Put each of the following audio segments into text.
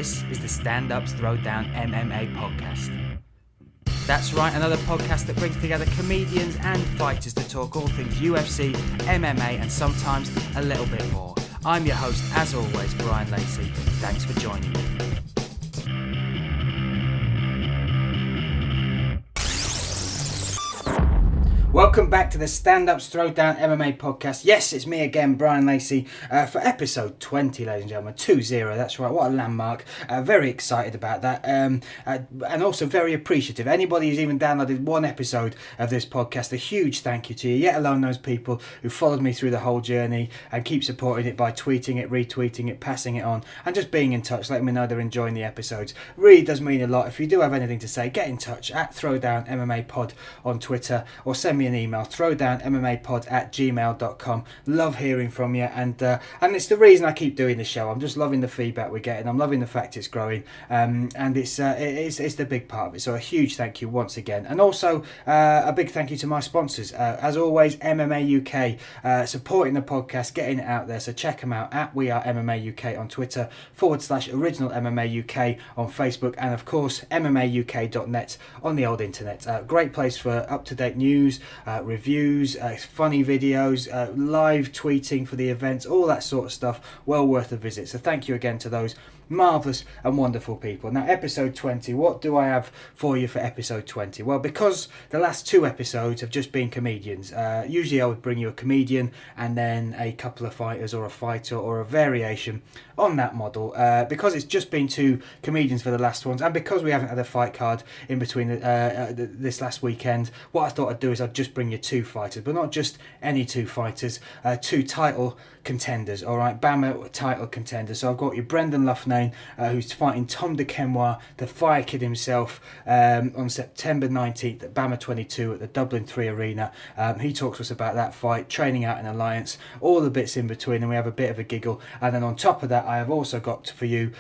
This is the Stand Ups Throwdown MMA podcast. That's right, another podcast that brings together comedians and fighters to talk all things UFC, MMA, and sometimes a little bit more. I'm your host, as always, Bryan Lacey. Thanks for joining me. Welcome back to the Stand Ups Throwdown MMA podcast. Yes, it's me again, Bryan Lacey, for episode 20, ladies and gentlemen. 2-0, that's right, what a landmark. Very excited about that, and also very appreciative. Anybody who's even downloaded one episode of this podcast, a huge thank you to you, yet alone those people who followed me through the whole journey and keep supporting it by tweeting it, retweeting it, passing it on, and just being in touch, letting me know they're enjoying the episodes. Really does mean a lot. If you do have anything to say, get in touch at Throwdown MMA Pod on Twitter, or send me an email, throwdownmmapod@gmail.com. Love hearing from you, and it's the reason I keep doing the show. I'm just loving the feedback we're getting. I'm loving the fact it's growing, and it's the big part of it. So a huge thank you once again, and also a big thank you to my sponsors. As always, MMA UK, supporting the podcast, getting it out there. So check them out at We Are MMA UK on Twitter, /Original MMA UK on Facebook, and of course MMAUK.net on the old internet. Great place for up-to-date news, reviews, funny videos, live tweeting for the events, all that sort of stuff. Well worth a visit. So thank you again to those marvellous and wonderful people. Now, episode 20, what do I have for you for episode 20? Well, because the last two episodes have just been comedians, usually I would bring you a comedian and then a couple of fighters or a fighter or a variation on that model. Because it's just been two comedians for the last ones, and because we haven't had a fight card in between this last weekend, what I thought I'd do is I'd just bring you two fighters, but not just any two fighters, two title contenders, all right, BAMMA title contenders. So I've got you Brendan Loughnane, who's fighting Tom de Quemoy, the Fire Kid himself, on September 19th at BAMMA 22 at the Dublin 3 Arena. He talks to us about that fight, training out in Alliance, all the bits in between, and we have a bit of a giggle. And then on top of that, I have also got for you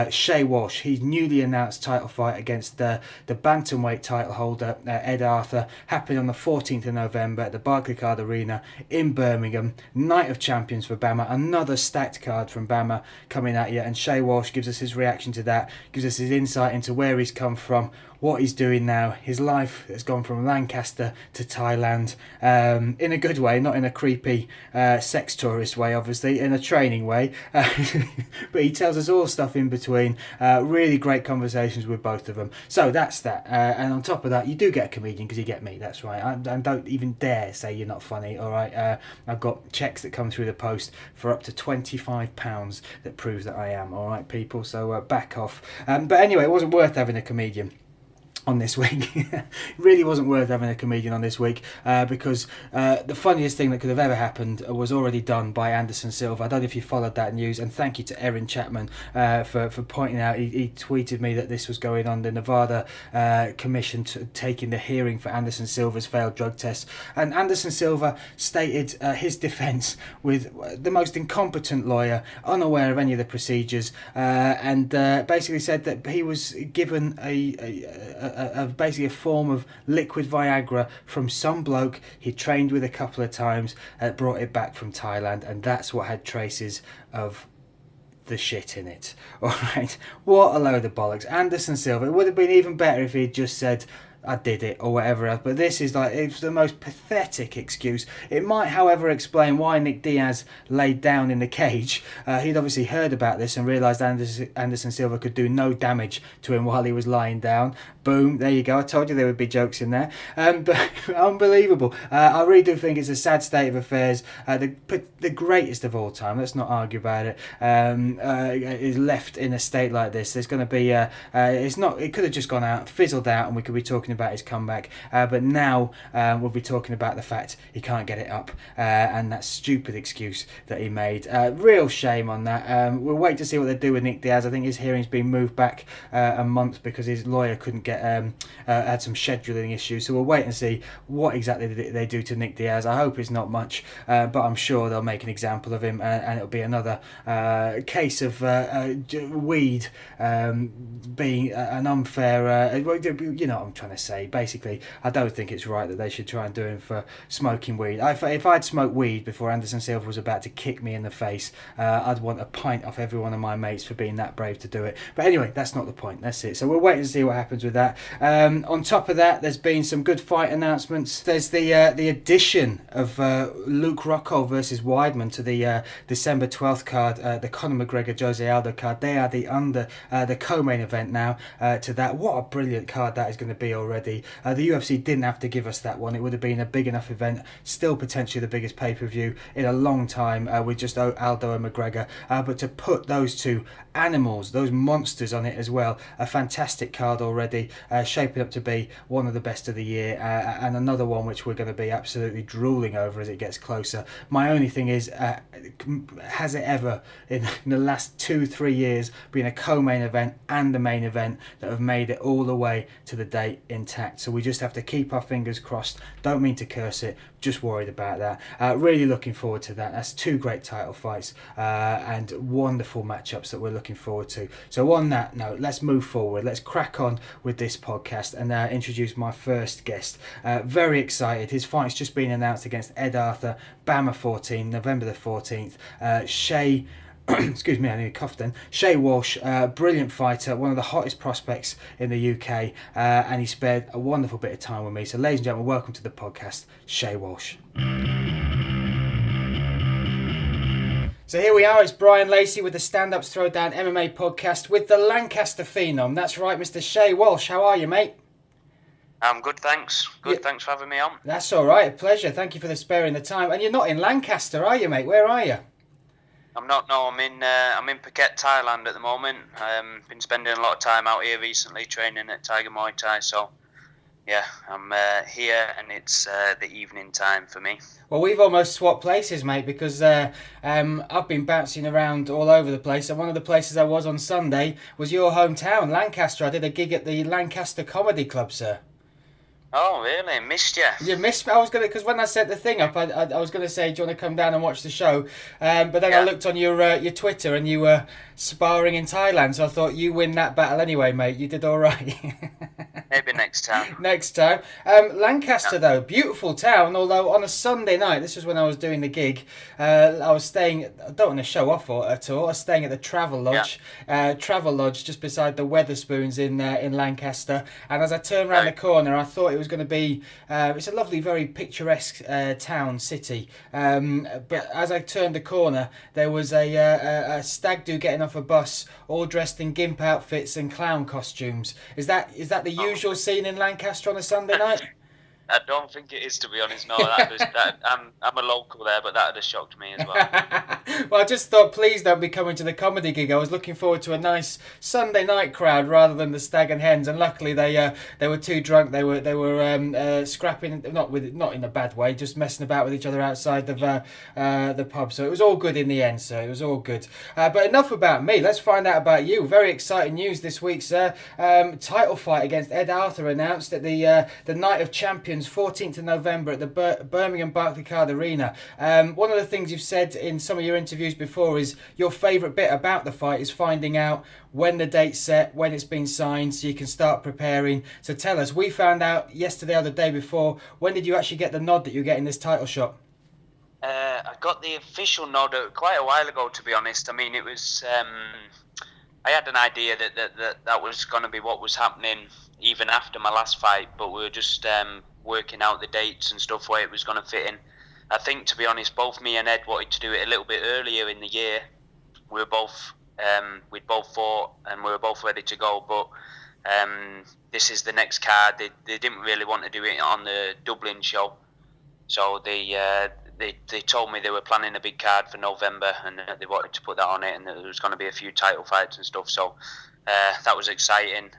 Shay Walsh. He's newly announced title fight against the Bantamweight title holder, Ed Arthur, happening on the 14th of November at the Barclaycard Arena in Birmingham. Night of Champions for BAMMA, another stacked card from BAMMA coming at you, and Shay Walsh gives us his reaction to that, gives us his insight into where he's come from, what he's doing now. His life has gone from Lancaster to Thailand, in a good way, not in a creepy sex tourist way, obviously, in a training way, but he tells us all stuff in between. Really great conversations with both of them. So that's that, and on top of that, you do get a comedian because you get me, that's right. And don't even dare say you're not funny, all right. I've got checks that come through the post for up to £25 that proves that I am, all right, people, so back off. But anyway, it wasn't worth having a comedian on this week. It really wasn't worth having a comedian on this week, because the funniest thing that could have ever happened was already done by Anderson Silva. I don't know if you followed that news, and thank you to Erin Chapman for pointing out. He tweeted me that this was going on, the Nevada Commission taking the hearing for Anderson Silva's failed drug test, and Anderson Silva stated his defence with the most incompetent lawyer, unaware of any of the procedures, and basically said that he was given basically a form of liquid Viagra from some bloke he trained with a couple of times, brought it back from Thailand, and that's what had traces of the shit in it. All right, what a load of bollocks. Anderson Silva, it would have been even better if he'd just said, I did it, or whatever else, but this is like, it's the most pathetic excuse. It might, however, explain why Nick Diaz laid down in the cage. He'd obviously heard about this and realised Anderson Silva could do no damage to him while he was lying down. Boom, there you go. I told you there would be jokes in there. But unbelievable. I really do think it's a sad state of affairs. The greatest of all time, let's not argue about it, is left in a state like this. There's going to be it could have just gone out, fizzled out, and we could be talking about his comeback, but now we'll be talking about the fact he can't get it up, and that stupid excuse that he made. Real shame on that. We'll wait to see what they do with Nick Diaz. I think his hearing's been moved back a month because his lawyer couldn't get had some scheduling issues, so we'll wait and see what exactly they do to Nick Diaz. I hope it's not much, but I'm sure they'll make an example of him, and it'll be another case of weed being an unfair, you know what I'm trying to to say. Basically, I don't think it's right that they should try and do him for smoking weed. If I'd smoked weed before Anderson Silva was about to kick me in the face, I'd want a pint off every one of my mates for being that brave to do it. But anyway, that's not the point. That's it. So we'll wait and see what happens with that. On top of that, there's been some good fight announcements. There's the addition of Luke Rockhold versus Weidman to the December 12th card, the Conor McGregor Jose Aldo card. They are the co-main event now to that. What a brilliant card that is going to be already. The UFC didn't have to give us that one. It would have been a big enough event, still potentially the biggest pay-per-view in a long time with just Aldo and McGregor. But to put those two animals, those monsters on it as well, a fantastic card already, shaping up to be one of the best of the year, and another one which we're going to be absolutely drooling over as it gets closer. My only thing is, has it ever in the last 2-3 years been a co-main event and the main event that have made it all the way to the date intact? So we just have to keep our fingers crossed. Don't mean to curse it, just worried about that. Really looking forward to that. That's two great title fights and wonderful matchups that we're looking forward to. So on that note, let's move forward. Let's crack on with this podcast and introduce my first guest. Very excited. His fight's just been announced against Ed Arthur, BAMMA 14, November the 14th. Shay excuse me, I nearly coughed then. Shay Walsh, brilliant fighter, one of the hottest prospects in the UK, and he spared a wonderful bit of time with me. So ladies and gentlemen, welcome to the podcast, Shay Walsh. So here we are, it's Bryan Lacey with the Stand Ups Throwdown MMA podcast with the Lancaster Phenom. That's right, Mr. Shay Walsh. How are you, mate? I'm good, thanks. Thanks for having me on. That's all right, a pleasure. Thank you for sparing the time. And you're not in Lancaster, are you, mate? Where are you? I'm not. No, I'm in Phuket, Thailand at the moment. Been spending a lot of time out here recently, training at Tiger Muay Thai. So, yeah, I'm here, and it's the evening time for me. Well, we've almost swapped places, mate, because I've been bouncing around all over the place, and one of the places I was on Sunday was your hometown, Lancaster. I did a gig at the Lancaster Comedy Club, sir. Oh, really? Missed you? You missed me? I was because when I set the thing up, I was gonna say, do you want to come down and watch the show? But then I looked on your Twitter, and you were sparring in Thailand, so I thought you win that battle anyway, mate. You did all right. Maybe next time. Next time. Lancaster, though, beautiful town. Although on a Sunday night, this was when I was doing the gig. I was staying. I don't want to show off at all. I was staying at the Travel Lodge. Travel Lodge, just beside the Weatherspoons in Lancaster. And as I turned around the corner, I thought it was going to be. It's a lovely, very picturesque town, city. But as I turned the corner, there was a stag do getting off a bus, all dressed in gimp outfits and clown costumes. Is that the usual scene in Lancaster on a Sunday night? I don't think it is, to be honest. No, I'm a local there, but that would have shocked me as well. Well, I just thought, please don't be coming to the comedy gig. I was looking forward to a nice Sunday night crowd rather than the stag and hens. And luckily, they were too drunk. They were scrapping, not in a bad way, just messing about with each other outside the pub. So it was all good in the end, sir. It was all good. But enough about me. Let's find out about you. Very exciting news this week, sir. Title fight against Ed Arthur announced at the Night of Champions. 14th of November at the Birmingham Barclaycard Arena. One of the things you've said in some of your interviews before is your favourite bit about the fight is finding out when the date's set, when it's been signed, so you can start preparing. So tell us, we found out yesterday or the day before, when did you actually get the nod that you're getting this title shot? I got the official nod quite a while ago, to be honest. I mean, it was... I had an idea that was going to be what was happening even after my last fight, but we were just working out the dates and stuff where it was going to fit in. I think, to be honest, both me and Ed wanted to do it a little bit earlier in the year. We were both we'd both fought and we were both ready to go, but this is the next card. They didn't really want to do it on the Dublin show, so they told me they were planning a big card for November, and they wanted to put that on it, and there was going to be a few title fights and stuff. So that was exciting.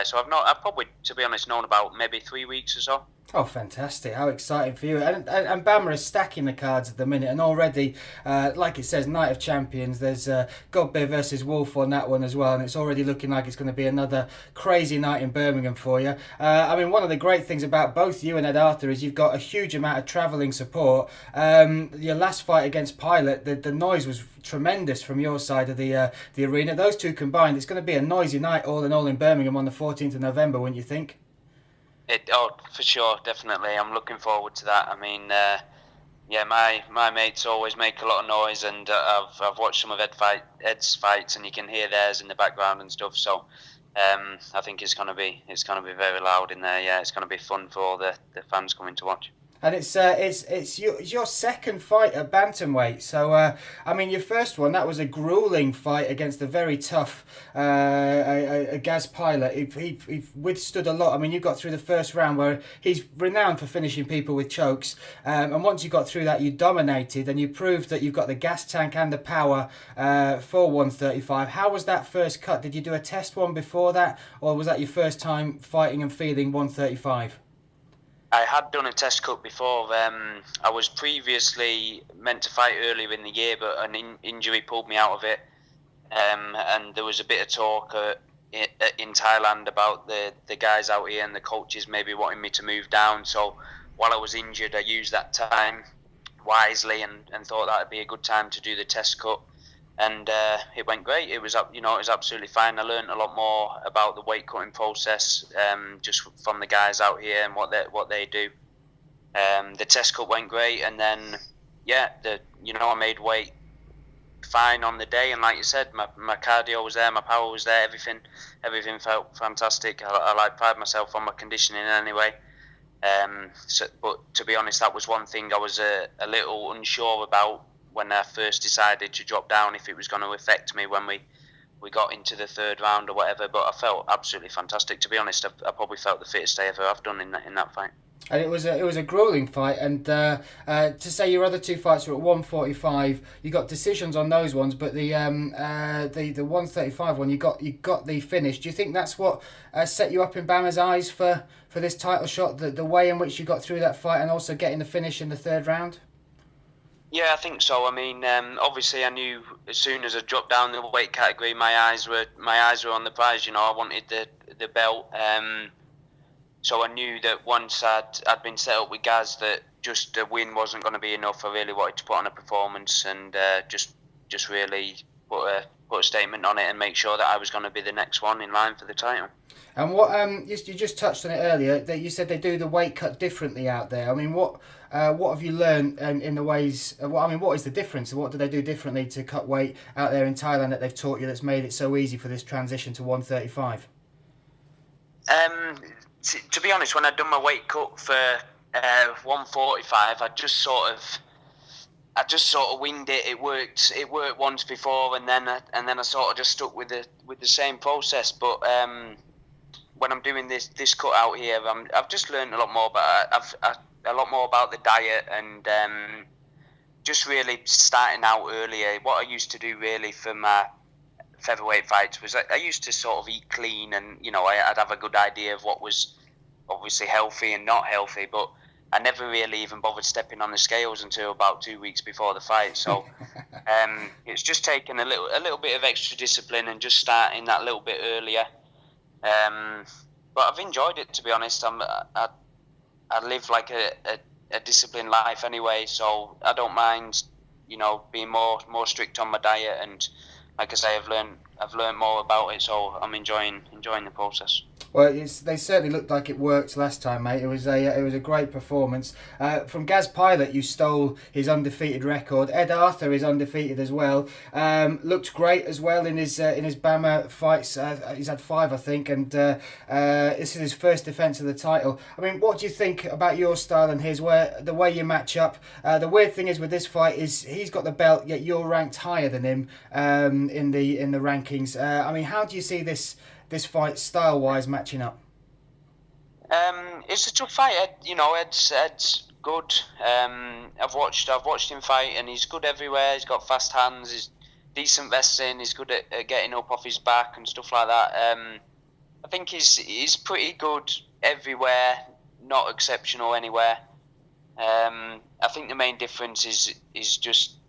So I've probably, to be honest, known about maybe 3 weeks or so. Oh, fantastic. How exciting for you. And BAMMA is stacking the cards at the minute, and already, like it says, Night of Champions, there's Godbeer versus Wolf on that one as well, and it's already looking like it's going to be another crazy night in Birmingham for you. I mean, one of the great things about both you and Ed Arthur is you've got a huge amount of travelling support. Your last fight against Pilot, the noise was tremendous from your side of the arena. Those two combined, it's going to be a noisy night all in all in Birmingham on the 14th of November, wouldn't you think? For sure, definitely. I'm looking forward to that. I mean, yeah, my mates always make a lot of noise, and I've watched some of Ed's fights, and you can hear theirs in the background and stuff. So, I think it's gonna be very loud in there. Yeah, it's gonna be fun for all the fans coming to watch. And it's your second fight at bantamweight. So I mean, your first one, that was a grueling fight against a very tough a Gaz Pilot. He withstood a lot. I mean, you got through the first round where he's renowned for finishing people with chokes. And once you got through that, you dominated and you proved that you've got the gas tank and the power for 135. How was that first cut? Did you do a test one before that, or was that your first time fighting and feeling 135? I had done a test cut before. I was previously meant to fight earlier in the year, but an injury pulled me out of it. And there was a bit of talk in Thailand about the guys out here and the coaches maybe wanting me to move down. So while I was injured, I used that time wisely and thought that would be a good time to do the test cut. And it went great. It was absolutely fine. I learned a lot more about the weight cutting process just from the guys out here and what they do. The test cut went great, and then I made weight fine on the day. And like you said, my cardio was there, my power was there, everything felt fantastic. I like pride myself on my conditioning anyway. But to be honest, that was one thing I was a little unsure about when I first decided to drop down, if it was going to affect me when we got into the third round or whatever. But I felt absolutely fantastic. To be honest, I probably felt the fittest I ever have done in that fight. And it was a grueling fight. And to say your other two fights were at 145, you got decisions on those ones, but the 135 one, you got the finish. Do you think that's what set you up in BAMMA's eyes for this title shot? The way in which you got through that fight and also getting the finish in the third round? Yeah, I think so. I mean, obviously, I knew as soon as I dropped down the weight category, my eyes were on the prize. I wanted the belt. So I knew that once I'd been set up with Gaz, that just a win wasn't going to be enough. I really wanted to put on a performance and just really put a statement on it and make sure that I was going to be the next one in line for the title. And what you just touched on it earlier, that you said they do the weight cut differently out there. I mean, what have you learned in the ways? What is the difference? What do they do differently to cut weight out there in Thailand that they've taught you that's made it so easy for this transition to 135? To be honest, when I'd done my weight cut for 145, I just sort of winged it. It worked once before, and then I sort of just stuck with the same process. But when I'm doing this cut out here, I've just learned a lot more about the diet and just really starting out earlier. What I used to do really for my featherweight fights was I used to sort of eat clean, and I'd have a good idea of what was obviously healthy and not healthy, but I never really even bothered stepping on the scales until about 2 weeks before the fight. So it's just taking a little bit of extra discipline and just starting that little bit earlier. But I've enjoyed it, to be honest. I live like a disciplined life anyway, so I don't mind, being more strict on my diet. And like I say, I've learned more about it, so I'm enjoying the process. Well, they certainly looked like it worked last time, mate. It was a great performance. From Gaz Pilot, you stole his undefeated record. Ed Arthur is undefeated as well. Looked great as well in his BAMMA fights. He's had 5, I think, and this is his first defence of the title. I mean, what do you think about your style and his? The way you match up? The weird thing is with this fight is he's got the belt, yet you're ranked higher than him in the rankings. I mean, how do you see this fight style-wise matching up? It's a tough fight. Ed's good. I've watched him fight, and he's good everywhere. He's got fast hands. He's decent wrestling. He's good at getting up off his back and stuff like that. I think he's pretty good everywhere, not exceptional anywhere. I think the main difference is just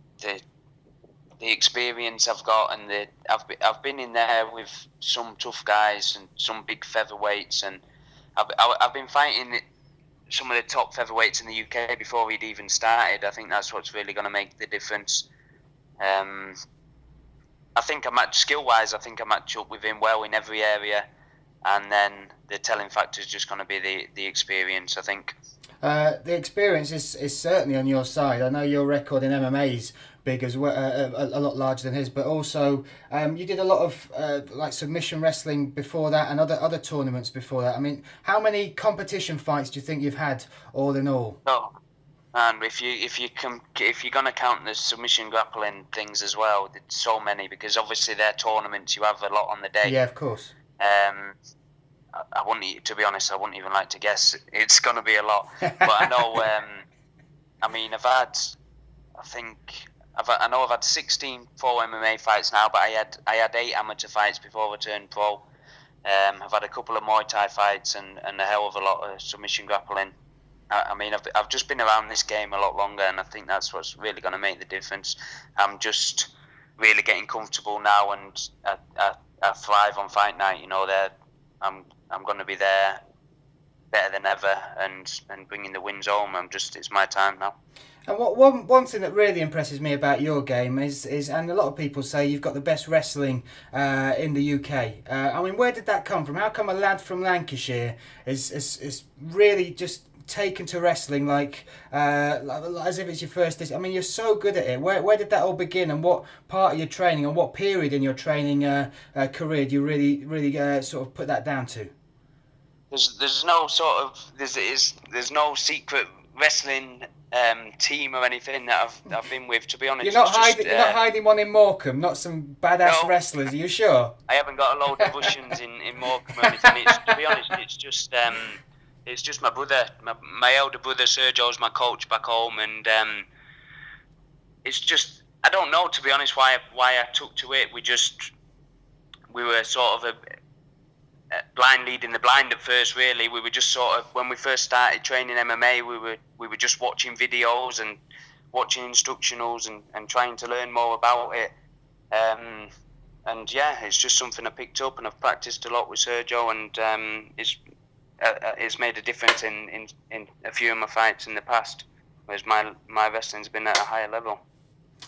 the experience I've got, and I've been in there with some tough guys and some big featherweights, and I've been fighting some of the top featherweights in the UK before he'd even started. I think that's what's really going to make the difference. I think skill-wise, I think I match up with him well in every area. and then the telling factor is just going to be the experience, I think. The experience is certainly on your side. I know your record in MMA is big as well, a lot larger than his, but also you did a lot of like submission wrestling before that, and other tournaments before that. I mean, how many competition fights do you think you've had all in all? Oh, and if you're gonna count the submission grappling things as well, there's so many, because obviously they're tournaments. You have a lot on the day. Yeah, of course. I wouldn't, to be honest, I wouldn't even like to guess. It's going to be a lot. But I know, I mean, I know I've had 16 pro MMA fights now, but I had 8 amateur fights before I turned pro. I've had a couple of Muay Thai fights and a hell of a lot of submission grappling. I mean, I've just been around this game a lot longer, and I think that's what's really going to make the difference. I'm just really getting comfortable now, and I thrive on fight night. You know, I'm going to be there better than ever, and bringing the wins home. It's my time now. And one thing that really impresses me about your game is, and a lot of people say you've got the best wrestling in the UK. I mean, where did that come from? How come a lad from Lancashire is really just taken to wrestling like as if it's your first? I mean, you're so good at it. Where did that all begin, and what part of your training, and what period in your training career do you really sort of put that down to? There's no sort of there's no secret wrestling team or anything that I've been with, to be honest. You're not hiding one in Morecambe, not some badass wrestlers, are you sure? I haven't got a load of Russians in Morecambe or anything. To be honest, it's just my brother, my elder brother Sergio's my coach back home, and it's just, I don't know, to be honest, why I took to it. We were sort of a blind leading the blind at first, really. We were just sort of, when we first started training MMA, we were just watching videos and watching instructionals and trying to learn more about it. And yeah, it's just something I picked up, and I've practiced a lot with Sergio, and it's made a difference in a few of my fights in the past, whereas my wrestling's been at a higher level.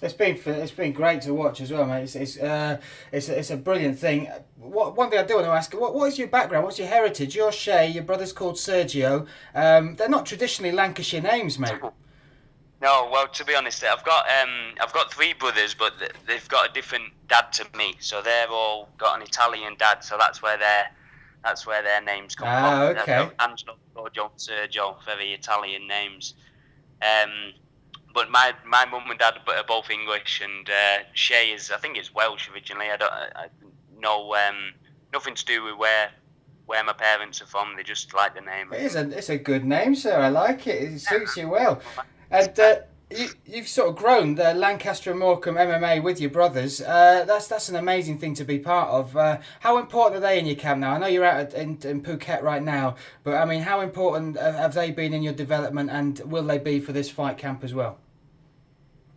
It's been great to watch as well, mate. It's a brilliant thing. One thing I do want to ask: what is your background? What's your heritage? You're Shay. Your brother's called Sergio. They're not traditionally Lancashire names, mate. No, well, to be honest, I've got 3 brothers, but they've got a different dad to me. So they've all got an Italian dad. So that's where their names come from. Okay. Angelo, Giorgio, Sergio, very Italian names. But my mum and dad are both English, and Shay I think it's Welsh originally. I know nothing to do with where my parents are from. They just like the name. It's a good name, sir. I like it. It suits you well. And you've sort of grown the Lancaster and Morecambe MMA with your brothers. That's an amazing thing to be part of. How important are they in your camp now? I know you're out in Phuket right now, but I mean, how important have they been in your development, and will they be for this fight camp as well?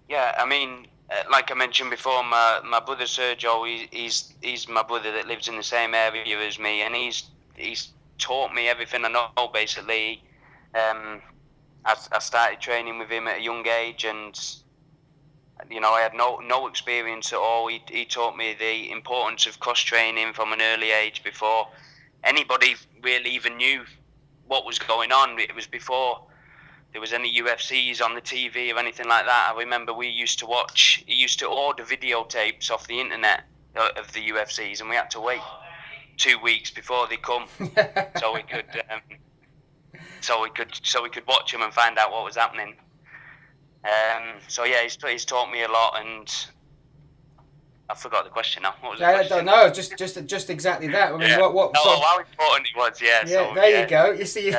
Yeah, I mean, like I mentioned before, my brother Sergio, he's my brother that lives in the same area as me, and he's taught me everything I know, basically. I started training with him at a young age, and you know, I had no experience at all. He taught me the importance of cross training from an early age before anybody really even knew what was going on. It was before there was any UFCs on the TV or anything like that. I remember he used to order videotapes off the internet of the UFCs, and we had to wait 2 weeks before they come so we could watch them and find out what was happening. So yeah, he's taught me a lot, and I forgot the question now. What was the question? I don't know. Just exactly that. I mean, yeah. what how important it was. Yeah. Yeah. So, there you go. You see,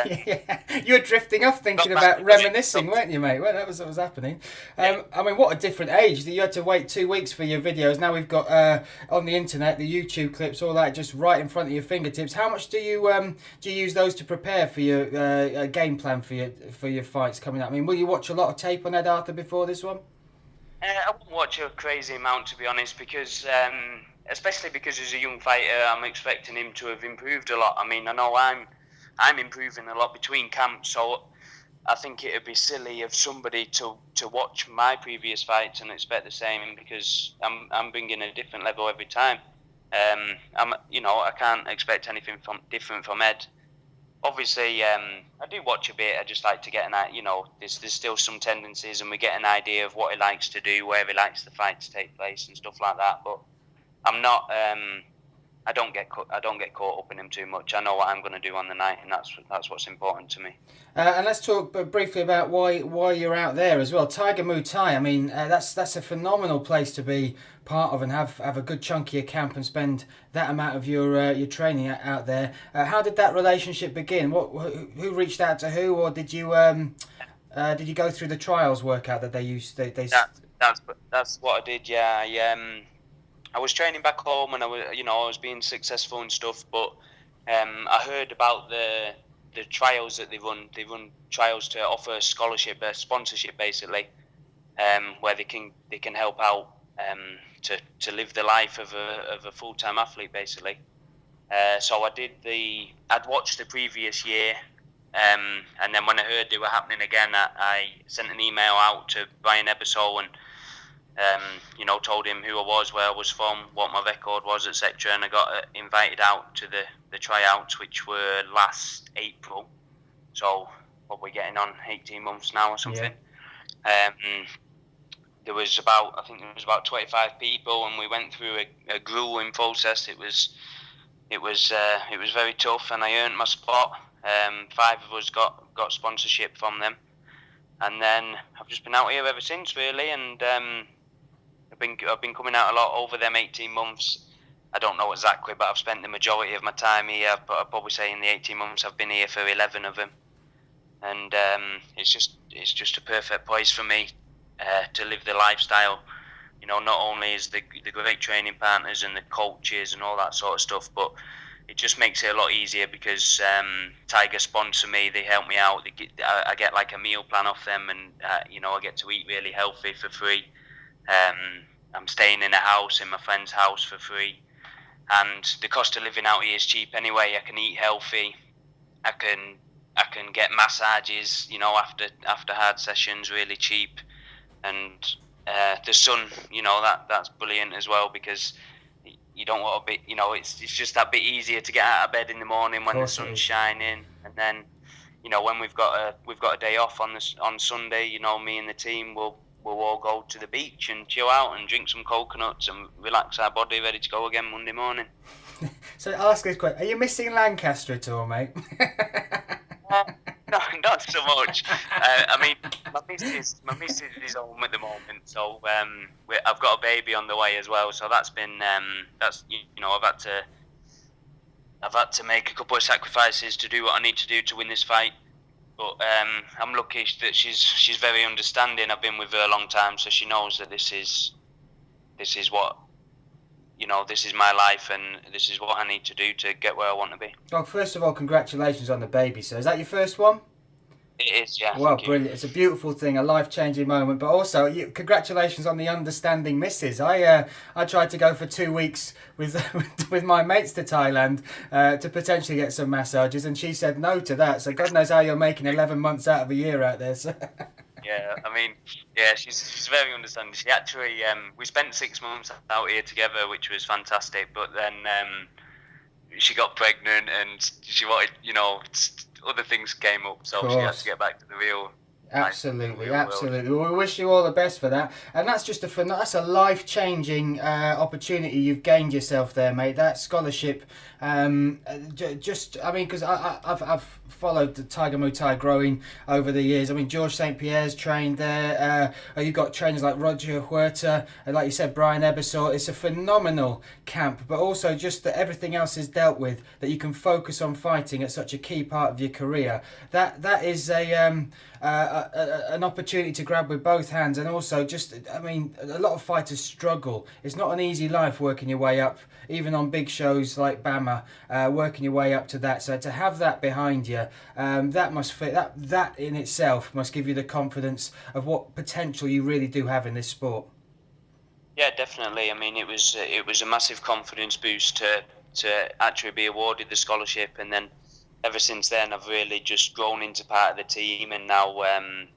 you were drifting off thinking about reminiscing, weren't you, mate? Well, that was what was happening. I mean, what a different age. You had to wait 2 weeks for your videos. Now we've got on the internet the YouTube clips, all that, just right in front of your fingertips. How much do you use those to prepare for your game plan for your fights coming up? I mean, will you watch a lot of tape on Ed Arthur before this one? I wouldn't watch a crazy amount, to be honest, because especially because as a young fighter, I'm expecting him to have improved a lot. I mean, I know I'm improving a lot between camps, so I think it would be silly of somebody to watch my previous fights and expect the same, because I'm bringing a different level every time. I can't expect anything different from Ed. Obviously, I do watch a bit. I just like to get there's still some tendencies, and we get an idea of what he likes to do, where he likes the fight to take place, and stuff like that. But I'm not. I don't get caught up in him too much. I know what I'm going to do on the night, and that's what's important to me. And let's talk briefly about why you're out there as well. Tiger Muay Thai. I mean, that's a phenomenal place to be part of and have a good chunk of your camp and spend that amount of your training out there. How did that relationship begin? Who reached out to who, or did you go through the trials workout that they used? That's what I did. Yeah, I was training back home, and I was being successful and stuff. But I heard about the trials that they run. They run trials to offer sponsorship, basically, where they can help out to live the life of a full-time athlete, basically. So I'd watched the previous year, and then when I heard they were happening again, I sent an email out to Bryan Lacey and told him who I was, where I was from, what my record was, etc. And I got invited out to the tryouts, which were last April. So probably getting on 18 months now or something. Yeah. There was about 25 people, and we went through a grueling process. It was very tough, and I earned my spot. 5 of us got sponsorship from them, and then I've just been out here ever since, really. And I've been coming out a lot over them 18 months. I don't know exactly, but I've spent the majority of my time here. But I'd probably say in the 18 months I've been here for 11 of them, and it's just a perfect place for me to live the lifestyle. Not only is the great training partners and the coaches and all that sort of stuff, but it just makes it a lot easier because Tiger sponsor me. They help me out. I get like a meal plan off them, and I get to eat really healthy for free. I'm staying in in my friend's house for free, and the cost of living out here is cheap anyway. I can eat healthy. I can get massages, after hard sessions, really cheap, and the sun, that's brilliant as well, because you don't want to be, it's just that bit easier to get out of bed in the morning when the sun's shining, and then, when we've got a day off on Sunday, me and the team will all go to the beach and chill out and drink some coconuts and relax our body, ready to go again Monday morning. So I'll ask this question: are you missing Lancaster at all, mate? No, not so much. I mean, my missus is home at the moment, so I've got a baby on the way as well. So that's been I've had to make a couple of sacrifices to do what I need to do to win this fight. But I'm lucky that she's very understanding. I've been with her a long time, so she knows that this is what, this is my life, and this is what I need to do to get where I want to be. Well, first of all, congratulations on the baby. So is that your first one? It is, yeah. Well, brilliant. It's a beautiful thing, a life-changing moment. But also, congratulations on the understanding missus. I tried to go for 2 weeks with my mates to Thailand to potentially get some massages, and she said no to that. So God knows how you're making 11 months out of a year out there. So. Yeah, I mean, yeah, she's very understanding. She actually, we spent 6 months out here together, which was fantastic. But then she got pregnant, and she wanted, other things came up, so she had to get back to the real. Absolutely. Well, we wish you all the best for that, and that's just that's a life-changing opportunity you've gained yourself there, mate. That scholarship, because I've followed the Tiger Muay Thai growing over the years. I mean, George St. Pierre's trained there. You've got trainers like Roger Huerta, and like you said, Bryan Lacey. It's a phenomenal camp, but also just that everything else is dealt with, that you can focus on fighting at such a key part of your career. That is an opportunity to grab with both hands, and also a lot of fighters struggle. It's not an easy life working your way up, even on big shows like BAMMA, working your way up to that. So to have that behind you, that in itself must give you the confidence of what potential you really do have in this sport. Yeah, definitely. I mean, it was a massive confidence boost to actually be awarded the scholarship, and then ever since then, I've really just grown into part of the team, and now I'm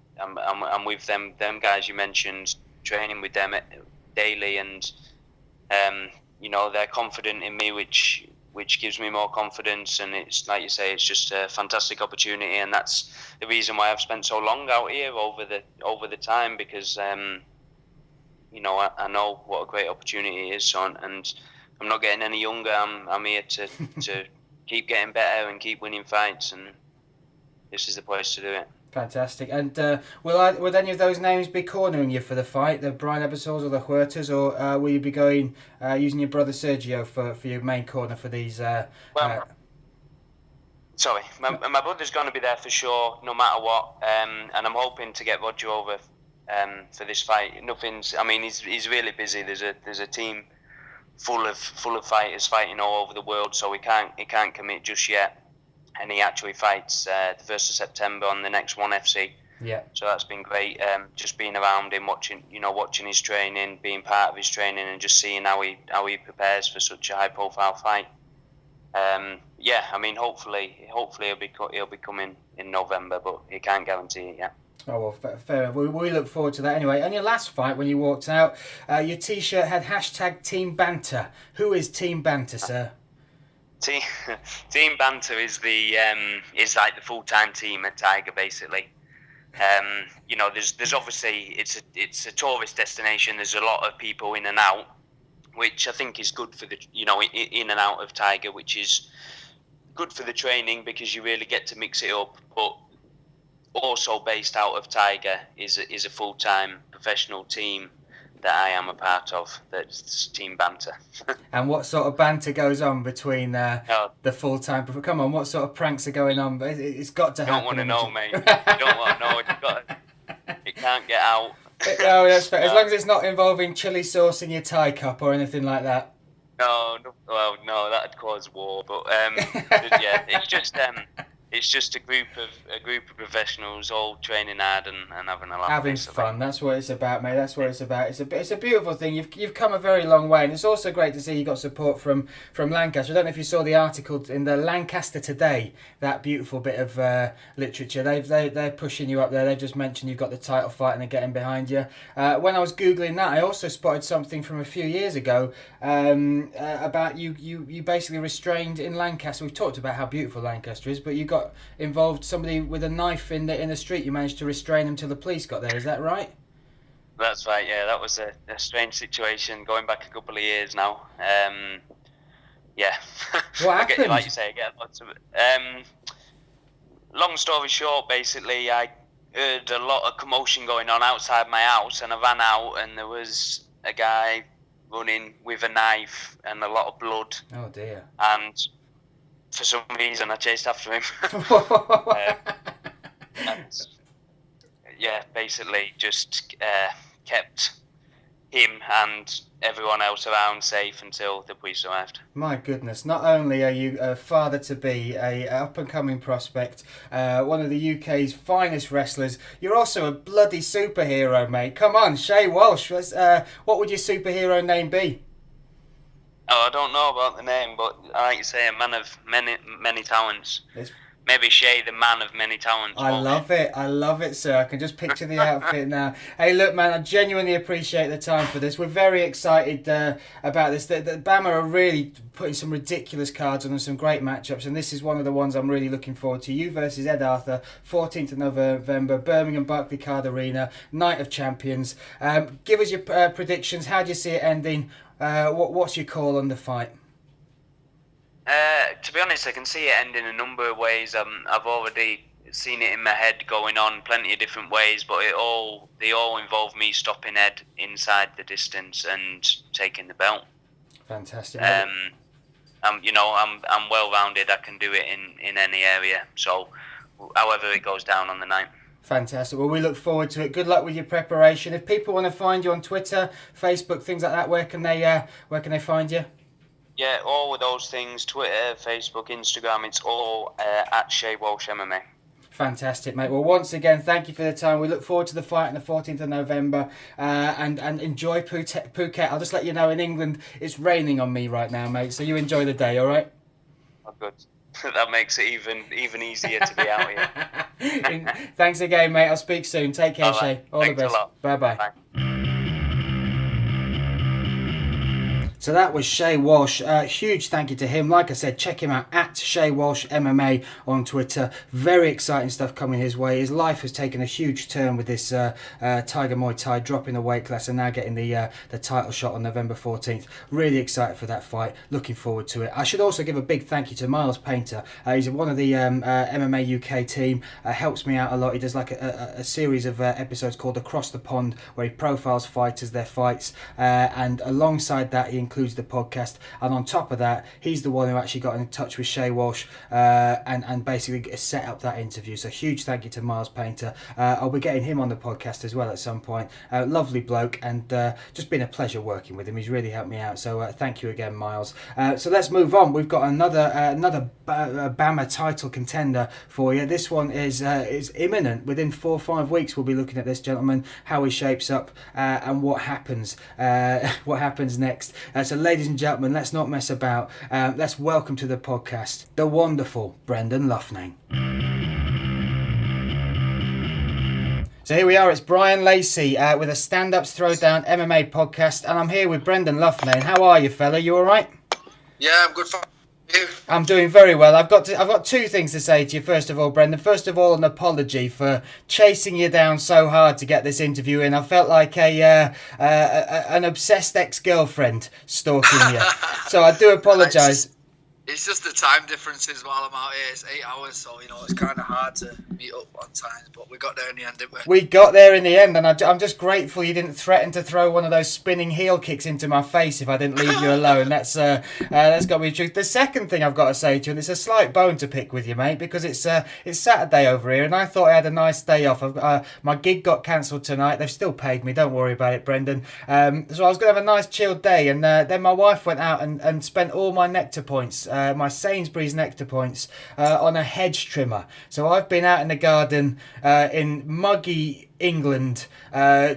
with them guys you mentioned, training with them daily, and they're confident in me, which gives me more confidence. And it's like you say, it's just a fantastic opportunity, and that's the reason why I've spent so long out here over the time, because I know what a great opportunity it is. So, and I'm not getting any younger. I'm here to keep getting better and keep winning fights, and this is the place to do it. Fantastic. And will any of those names be cornering you for the fight, the Bryan Ebersols or the Huertas, or will you be going using your brother Sergio for your main corner for these? Sorry, my brother's going to be there for sure, no matter what. And I'm hoping to get Roger over for this fight. He's really busy. There's a team full of fighters fighting all over the world, so he can't commit just yet. And he actually fights the 1st of September on the next ONE FC. Yeah. So that's been great. Just being around him, watching his training, being part of his training, and just seeing how he prepares for such a high-profile fight. Hopefully he'll be coming in November, but he can't guarantee it yet. Oh, well, fair enough. We look forward to that anyway. On your last fight, when you walked out, your T-shirt had #Team Banter. Who is Team Banter, sir? Team Banter is is like the full-time team at Tiger, basically. There's obviously it's a tourist destination. There's a lot of people in and out, which I think is good for the in and out of Tiger, which is good for the training because you really get to mix it up. But also based out of Tiger is a full-time professional team that I am a part of. That's Team Banter. And what sort of banter goes on between the full-time? Come on, what sort of pranks are going on? It's got to happen. You don't want to know, mate. You don't want to know. It can't get out. No, that's fair. As long as it's not involving chili sauce in your Thai cup or anything like that. No, that'd cause war. But it's just a group of professionals all training hard and having a laugh. Having fun. That's what it's about, mate. That's what it's about. It's a beautiful thing. You've come a very long way, and it's also great to see you got support from Lancaster. I don't know if you saw the article in the Lancaster Today. That beautiful bit of literature. They're pushing you up there. They've just mentioned you've got the title fight and they're getting behind you. When I was googling that, I also spotted something from a few years ago about you basically restrained in Lancaster. We've talked about how beautiful Lancaster is, but you got involved somebody with a knife in the street. You managed to restrain them till the police got there. Is that right? That's right. Yeah, that was a strange situation going back a couple of years now. What happened? Like you say, I get lots of it. Long story short, basically, I heard a lot of commotion going on outside my house, and I ran out, and there was a guy running with a knife and a lot of blood. Oh dear. And for some reason, I chased after him. Basically just kept him and everyone else around safe until the police arrived. My goodness, not only are you a father-to-be, a up-and-coming prospect, one of the UK's finest wrestlers, you're also a bloody superhero, mate. Come on, Shay Walsh, what would your superhero name be? Oh, I don't know about the name, but I like to say a man of many talents. Maybe Shay, the man of many talents. I love it, sir. I can just picture the outfit now. Hey, look, man, I genuinely appreciate the time for this. We're very excited about this. The BAMMA are really putting some ridiculous cards on and some great matchups, and this is one of the ones I'm really looking forward to. You versus Ed Arthur, 14th of November, Birmingham Barclaycard Arena, Night of Champions. Give us your predictions. How do you see it ending? What's your call on the fight? To be honest, I can see it ending a number of ways. I've already seen it in my head going on plenty of different ways, but they all involve me stopping Ed inside the distance and taking the belt. Fantastic. I'm well rounded. I can do it in any area. So, however it goes down on the night. Fantastic. Well, we look forward to it. Good luck with your preparation. If people want to find you on Twitter, Facebook, things like that, where can they find you? Yeah, all of those things, Twitter, Facebook, Instagram, it's all at Shay Walsh MMA. Fantastic, mate. Well, once again, thank you for the time. We look forward to the fight on the 14th of November and enjoy Phuket. I'll just let you know, in England, it's raining on me right now, mate, so you enjoy the day, all right? Oh, good. That makes it even easier to be out here. Thanks again, mate. I'll speak soon. Take care, all Shay. All Thanks the best. A lot. Bye-bye. Bye. So that was Shay Walsh. Huge thank you to him. Like I said, check him out at Shay Walsh MMA on Twitter. Very exciting stuff coming his way. His life has taken a huge turn with this Tiger Muay Thai, dropping the weight class and now getting the title shot on November 14th. Really excited for that fight. Looking forward to it. I should also give a big thank you to Miles Painter. He's one of the MMA UK team. Helps me out a lot. He does like a series of episodes called Across the Pond, where he profiles fighters, their fights, and alongside that he includes the podcast, and on top of that he's the one who actually got in touch with Shay Walsh and basically set up that interview. So huge thank you to Miles Painter. I'll be getting him on the podcast as well at some point. Lovely bloke, and just been a pleasure working with him. He's really helped me out, so thank you again, Miles. So let's move on. We've got another BAMMA title contender for you. This one is imminent. Within 4 or 5 weeks we'll be looking at this gentleman, how he shapes up, and what happens next. So ladies and gentlemen, let's not mess about. Let's welcome to the podcast the wonderful Brendan Loughnane. So here we are, it's Bryan Lacey with a Stand Ups Throwdown MMA podcast, and I'm here with Brendan Loughnane. How are you, fella? You alright? Yeah, I'm good. You? I'm doing very well. I've got 2 things to say to you. First of all, Brendan. First of all, an apology for chasing you down so hard to get this interview in. I felt like an obsessed ex-girlfriend stalking you. So I do apologise. It's just the time differences while I'm out here. It's 8 hours, so it's kind of hard to meet up on times. But we got there in the end, didn't we? We got there in the end, and I'm just grateful you didn't threaten to throw one of those spinning heel kicks into my face if I didn't leave you alone. That's got to be the truth. The second thing I've got to say to you, and it's a slight bone to pick with you, mate, because it's Saturday over here, and I thought I had a nice day off. My gig got cancelled tonight. They've still paid me. Don't worry about it, Brendan. So I was going to have a nice chilled day, and then my wife went out and spent all my nectar points. My Sainsbury's nectar points on a hedge trimmer. So I've been out in the garden in muggy England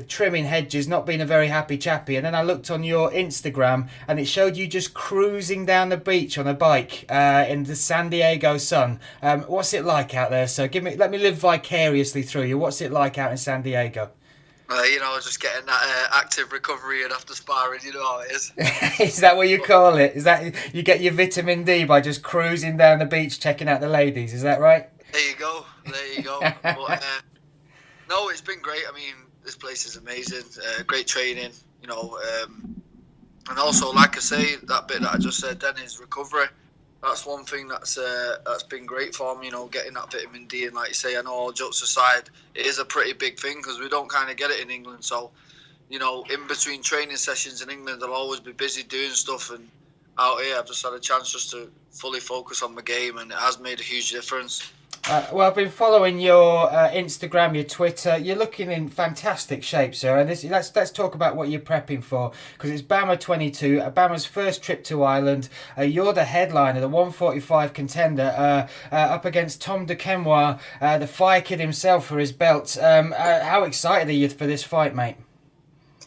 trimming hedges, not being a very happy chappy, and then I looked on your Instagram and it showed you just cruising down the beach on a bike in the San Diego sun. What's it like out there? So let me live vicariously through you. What's it like out in San Diego? Just getting that active recovery and after sparring, you know how it is. Is that what you call it? Is that you get your vitamin D by just cruising down the beach checking out the ladies? Is that right? There you go. But, no, it's been great. I mean, this place is amazing. Great training, and also, like I say, that bit that I just said then is recovery. That's one thing that's been great for me, getting that vitamin D. And like you say, I know, all jokes aside, it is a pretty big thing because we don't kind of get it in England. So, in between training sessions in England, I'll always be busy doing stuff. And out here, I've just had a chance just to fully focus on my game, and it has made a huge difference. Well, I've been following your Instagram, your Twitter. You're looking in fantastic shape, sir. And let's talk about what you're prepping for, because it's BAMMA 22, BAMMA's first trip to Ireland. You're the headliner, the 145 contender, up against Tom Duquesnoy, the fire kid himself for his belt. How excited are you for this fight, mate?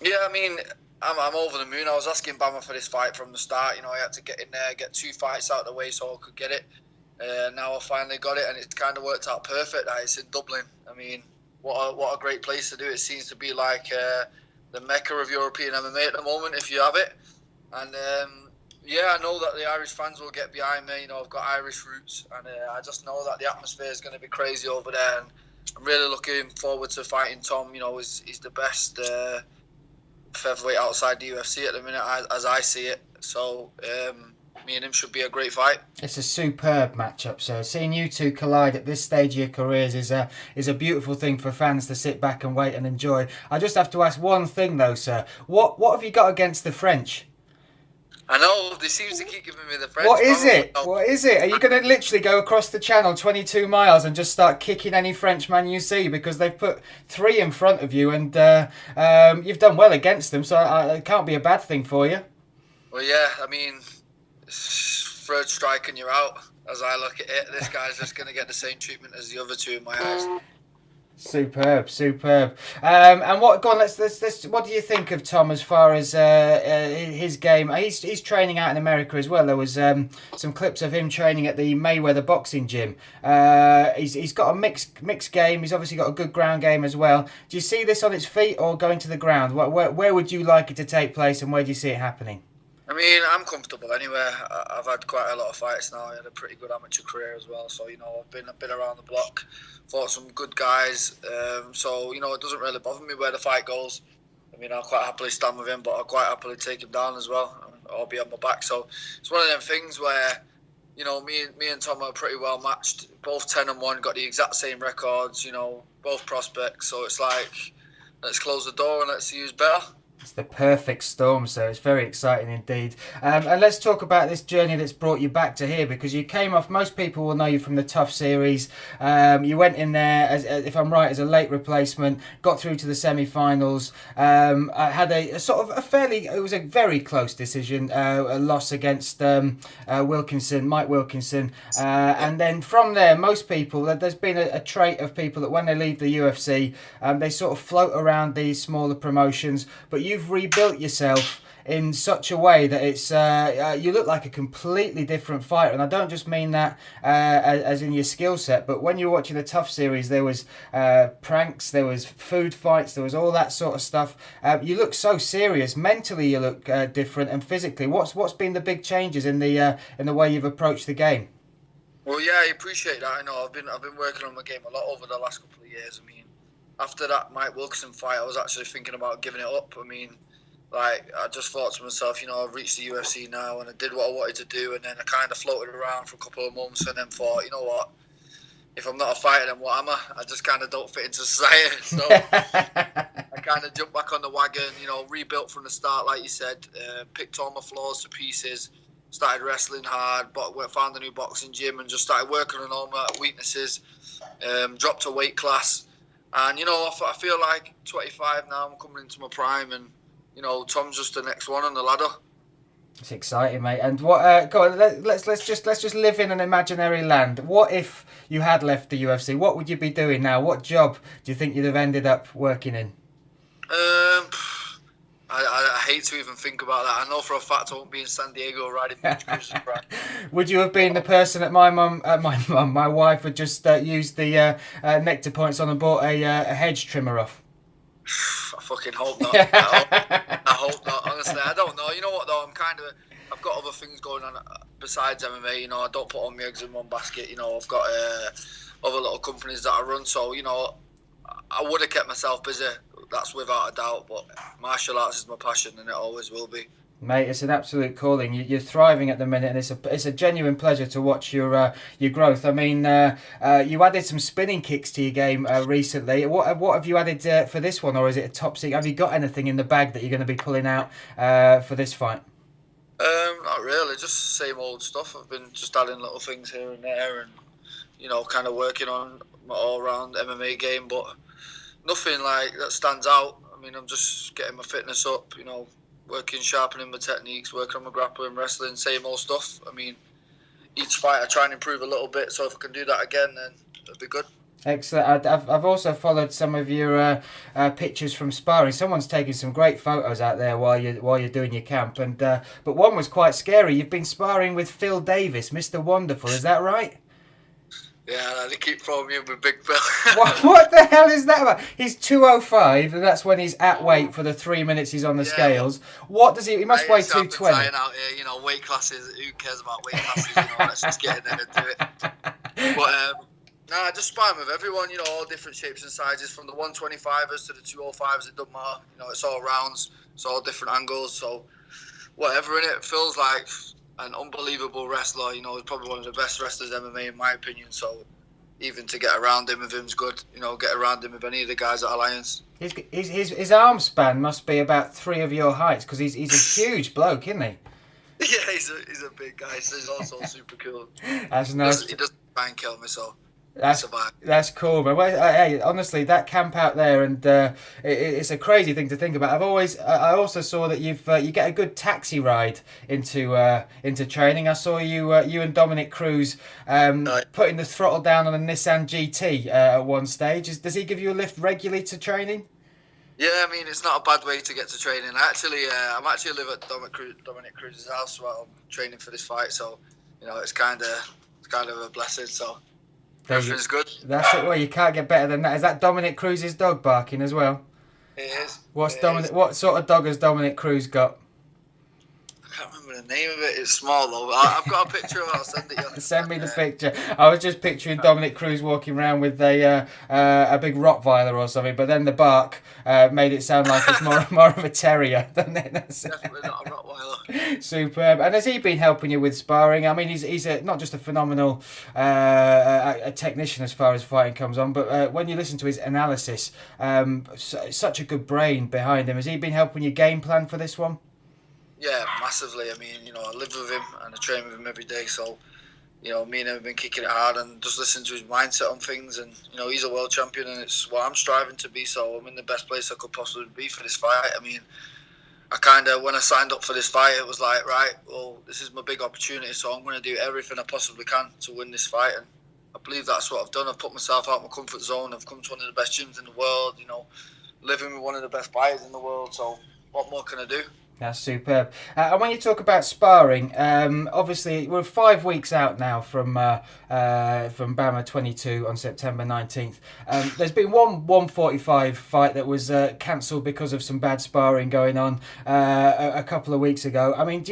Yeah, I mean, I'm over the moon. I was asking BAMMA for this fight from the start. I had to get in there, get 2 fights out of the way so I could get it. Now I finally got it, and it's kind of worked out perfect. It's in Dublin. I mean, what a great place to do it. It seems to be like the mecca of European MMA at the moment, if you have it. And I know that the Irish fans will get behind me. I've got Irish roots, and I just know that the atmosphere is going to be crazy over there. And I'm really looking forward to fighting Tom. He's the best featherweight outside the UFC at the minute, as I see it. So me and him should be a great fight. It's a superb matchup, sir. Seeing you two collide at this stage of your careers is a beautiful thing for fans to sit back and wait and enjoy. I just have to ask one thing though, sir. What have you got against the French? I know, they seem to keep giving me the French. What is it? Are you going to literally go across the channel 22 miles and just start kicking any Frenchman you see? Because they've put 3 in front of you, and you've done well against them, so it can't be a bad thing for you. Well, yeah, I mean, third strike and you're out. As I look at it, this guy's just going to get the same treatment as the other 2 in my eyes. Superb. And what? Go on. Let's. What do you think of Tom as far as his game? He's training out in America as well. There was some clips of him training at the Mayweather boxing gym. He's got a mixed game. He's obviously got a good ground game as well. Do you see this on its feet or going to the ground? Where would you like it to take place, and where do you see it happening? I mean, I'm comfortable anyway. I've had quite a lot of fights now. I had a pretty good amateur career as well. So, I've been around the block, fought some good guys. So, it doesn't really bother me where the fight goes. I mean, I'll quite happily stand with him, but I'll quite happily take him down as well, or be on my back. So, it's one of them things where, me and Tom are pretty well matched. Both 10-1, got the exact same records, both prospects. So, it's like, let's close the door and let's see who's better. It's the perfect storm, so it's very exciting indeed. And let's talk about this journey that's brought you back to here, because you came off, most people will know you from the Tough series. You went in there, as if I'm right, as a late replacement, got through to the semi-finals, had a sort of it was a very close decision, a loss against Mike Wilkinson. And then from there, most people, there's been a trait of people that when they leave the UFC, they sort of float around these smaller promotions, but you've rebuilt yourself in such a way that it's you look like a completely different fighter. And I don't just mean that as in your skill set, but when you're watching the Tough series, there was pranks, there was food fights, there was all that sort of stuff. You look so serious. Mentally, you look different, and physically, what's been the big changes in the way you've approached the game? Well, yeah, I appreciate that. I know I've been working on my game a lot over the last couple of years. I mean, after that Mike Wilkinson fight, I was actually thinking about giving it up. I mean, like, I just thought to myself, I've reached the UFC now, and I did what I wanted to do, and then I kind of floated around for a couple of months, and then thought, you know what, if I'm not a fighter, then what am I? I just kind of don't fit into society. So I kind of jumped back on the wagon, rebuilt from the start, like you said, picked all my flaws to pieces, started wrestling hard, but found a new boxing gym and just started working on all my weaknesses, dropped a weight class. And, I feel like 25 now, I'm coming into my prime, and, Tom's just the next one on the ladder. It's exciting, mate. And what? Go on, let's just live in an imaginary land. What if you had left the UFC? What would you be doing now? What job do you think you'd have ended up working in? I hate to even think about that. I know for a fact I won't be in San Diego riding beach cruises. Would you have been the person that my wife would just use the nectar points on and bought a hedge trimmer off? I fucking hope not. I hope not. Honestly, I don't know. You know what though? I've got other things going on besides MMA. I don't put all my eggs in one basket. I've got other little companies that I run. So I would have kept myself busy. That's without a doubt. But martial arts is my passion, and it always will be. Mate, it's an absolute calling. You're thriving at the minute, and it's a genuine pleasure to watch your growth. I mean, you added some spinning kicks to your game recently. What have you added for this one, or is it a top secret? Have you got anything in the bag that you're going to be pulling out for this fight? Not really, just same old stuff. I've been just adding little things here and there, and kind of working on my all-round MMA game, but nothing like that stands out. I mean, I'm just getting my fitness up, working, sharpening my techniques, working on my grappling, wrestling, same old stuff. I mean, each fight I try and improve a little bit, so if I can do that again, then it'll be good. Excellent. I've also followed some of your pictures from sparring. Someone's taking some great photos out there while you're doing your camp, and but one was quite scary. You've been sparring with Phil Davis, Mr. Wonderful. Is that right? Yeah, they keep throwing me in with Big Phil. What the hell is that about? He's 205, and that's when he's at weight for the 3 minutes he's on the scales. What does he? He must weigh 220. Out here, weight classes. Who cares about weight classes? Let's just get in there and do it. But I just sparring with everyone. All different shapes and sizes, from the 125ers to the 205s. It doesn't matter. It's all rounds. It's all different angles. So whatever in it, feels like an unbelievable wrestler. He's probably one of the best wrestlers MMA in my opinion. So even to get around him with him's good. Get around him with any of the guys at Alliance. His arm span must be about 3 of your heights, because he's a huge bloke, isn't he? Yeah, he's a big guy. So he's also super cool. That's nice. He doesn't try and kill me, so. That's cool, man. Well, hey, honestly, that camp out there, and it's a crazy thing to think about. I also saw that you get a good taxi ride into training. I saw you and Dominic Cruz putting the throttle down on a Nissan GT at one stage. Does he give you a lift regularly to training? Yeah, I mean, it's not a bad way to get to training. I'm actually live at Dominic Cruz's house while I'm training for this fight, so it's kind of a blessing. So. Everything's good. That's it. Well, you can't get better than that. Is that Dominic Cruz's dog barking as well? It is. What sort of dog has Dominic Cruz got? can't remember the name of it. It's small though. I've got a picture of it. I'll send it you. Send me the picture. I was just picturing Dominic Cruz walking around with a big Rottweiler or something, but then the bark made it sound like it's more of a terrier than it. Definitely not a Rottweiler. Superb. And has he been helping you with sparring? I mean, he's not just a phenomenal a technician as far as fighting comes on, but when you listen to his analysis, such a good brain behind him. Has he been helping you game plan for this one? Yeah, massively. I mean, I live with him and I train with him every day. So, me and him have been kicking it hard and just listen to his mindset on things. And, he's a world champion and it's what I'm striving to be. So I'm in the best place I could possibly be for this fight. I mean, when I signed up for this fight, it was like, right, well, this is my big opportunity. So I'm going to do everything I possibly can to win this fight. And I believe that's what I've done. I've put myself out of my comfort zone. I've come to one of the best gyms in the world, living with one of the best fighters in the world. So what more can I do? That's superb. And when you talk about sparring, obviously we're 5 weeks out now from BAMMA 22 on September 19th. There's been one 145 fight that was cancelled because of some bad sparring going on a couple of weeks ago. I mean,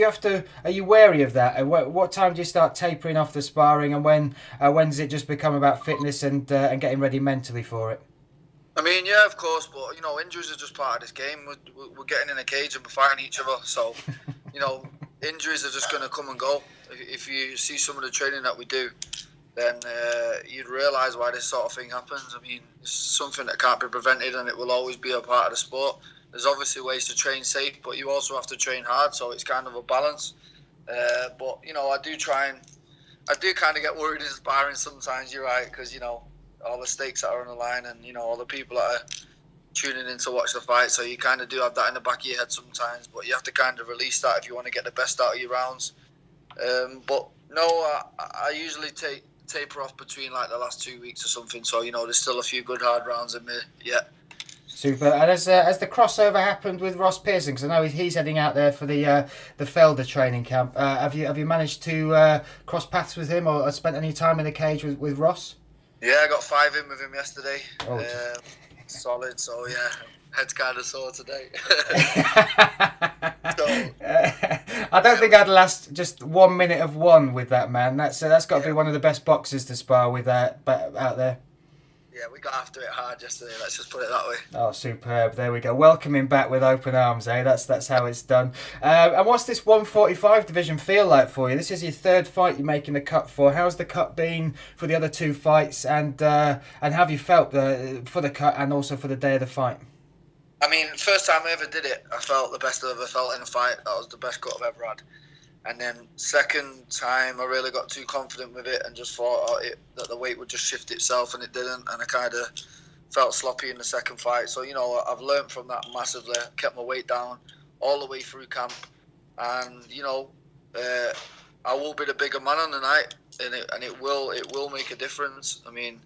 are you wary of that? What time do you start tapering off the sparring, and when does it just become about fitness and getting ready mentally for it? I mean, yeah, of course, but, injuries are just part of this game. We're getting in a cage and we're fighting each other. So, injuries are just going to come and go. If you see some of the training that we do, then you'd realise why this sort of thing happens. I mean, it's something that can't be prevented and it will always be a part of the sport. There's obviously ways to train safe, but you also have to train hard, so it's kind of a balance. But, I do kind of get worried in sparring sometimes, you're right, because, all the stakes that are on the line and, all the people that are tuning in to watch the fight. So you kind of do have that in the back of your head sometimes, but you have to kind of release that if you want to get the best out of your rounds. But no, I usually taper off between like the last 2 weeks or something. So, there's still a few good hard rounds in me yet. Super. And has the crossover happened with Ross Pearson? Because I know he's heading out there for the Felder training camp. Have you managed to cross paths with him or spent any time in the cage with Ross? Yeah, I got 5 in with him yesterday. Oh. Solid, so yeah, head's kind of sore today. I don't think I'd last just 1 minute of one with that man. That's got to be one of the best boxers to spar with out there. Yeah, we got after it hard yesterday, let's just put it that way. Oh, superb. There we go. Welcome him back with open arms, eh? That's how it's done. And what's this 145 division feel like for you? This is your 3rd fight you're making the cut for. How's the cut been for the other 2 fights? And have you felt for the cut and also for the day of the fight? I mean, first time I ever did it, I felt the best I've ever felt in a fight. That was the best cut I've ever had. And then second time, I really got too confident with it and just thought that the weight would just shift itself, and it didn't. And I kind of felt sloppy in the second fight. So, I've learned from that massively. I kept my weight down all the way through camp. And, I will be the bigger man on the night, and it will make a difference. I mean,